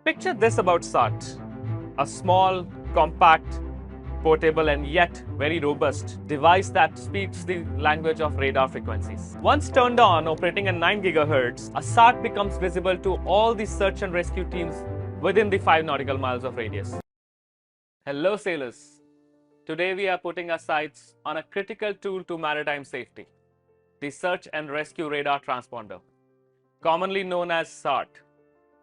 Picture this about SART, a small, compact, portable and yet very robust device that speaks the language of radar frequencies. Once turned on, operating at 9 GHz, a SART becomes visible to all the search and rescue teams within the 5 nautical miles of radius. Hello sailors, today we are putting our sights on a critical tool to maritime safety, the Search and Rescue Radar Transponder, commonly known as SART.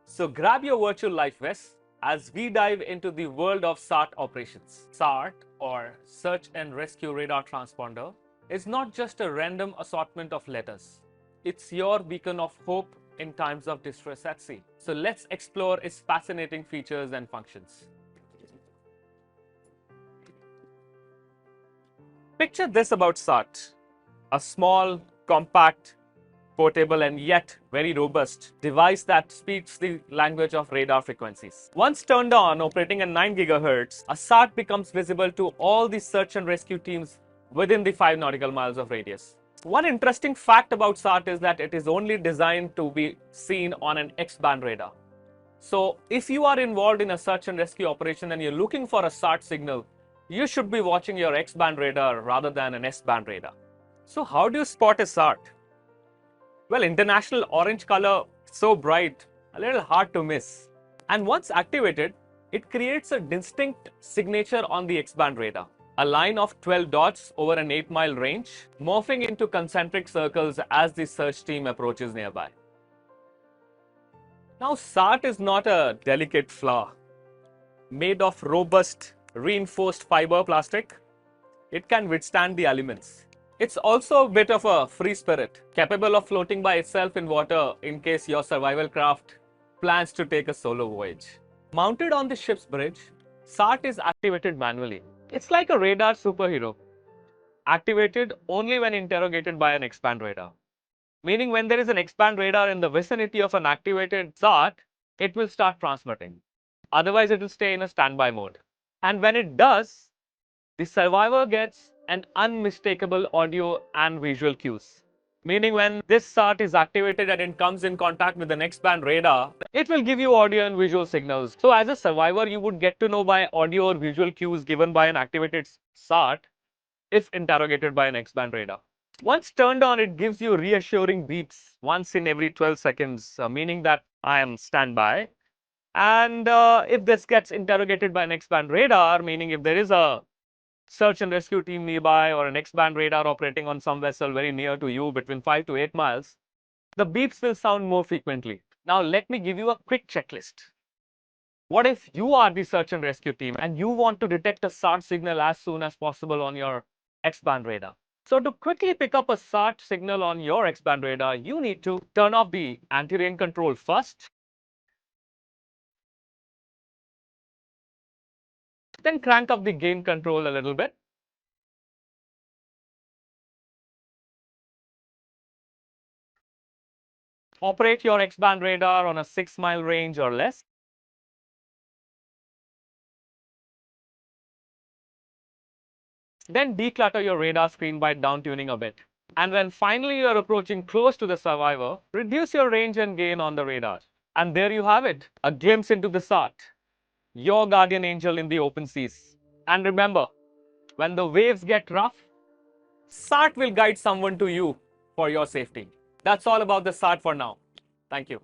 So grab your virtual life vests as we dive into the world of SART operations. SART, or Search and Rescue Radar Transponder, is not just a random assortment of letters. It's your beacon of hope in times of distress at sea. So let's explore its fascinating features and functions. Picture this about SART, a small, compact, portable and yet very robust device that speaks the language of radar frequencies. Once turned on, operating at 9 GHz, a SART becomes visible to all the search and rescue teams within the 5 nautical miles of radius. One interesting fact about SART is that it is only designed to be seen on an X-band radar. So if you are involved in a search and rescue operation and you're looking for a SART signal, you should be watching your X-band radar rather than an S-band radar. So how do you spot a SART? Well, international orange color, so bright, a little hard to miss. And once activated, it creates a distinct signature on the X-band radar. A line of 12 dots over an 8-mile range, morphing into concentric circles as the search team approaches nearby. Now, SART is not a delicate flower. Made of robust, reinforced fiber plastic, it can withstand the elements. It's also a bit of a free spirit, capable of floating by itself in water in case your survival craft plans to take a solo voyage. Mounted on the ship's bridge, SART is activated manually. It's like a radar superhero, activated only when interrogated by an X-band radar. Meaning when there is an X-band radar in the vicinity of an activated SART, it will start transmitting. Otherwise, it will stay in a standby mode. And when it does, the survivor gets an unmistakable audio and visual cues. Meaning when this SART is activated and it comes in contact with the X-band radar, it will give you audio and visual signals. So as a survivor, you would get to know by audio or visual cues given by an activated SART if interrogated by an X-band radar. Once turned on, it gives you reassuring beeps once in every 12 seconds, meaning that I am standby. And if this gets interrogated by an X-band radar, meaning if there is a search and rescue team nearby or an X-band radar operating on some vessel very near to you between 5 to 8 miles, the beeps will sound more frequently. Now let me give you a quick checklist. What if you are the search and rescue team and you want to detect a SART signal as soon as possible on your X-band radar? So to quickly pick up a SART signal on your X-band radar, you need to turn off the anti-rain control first, then crank up the gain control a little bit. Operate your X-band radar on a 6-mile range or less. Then declutter your radar screen by down-tuning a bit. And when finally you are approaching close to the survivor, reduce your range and gain on the radar. And there you have it, a glimpse into the SART, your guardian angel in the open seas. And remember, when the waves get rough, SART will guide someone to you for your safety. That's all about the SART for now. Thank you.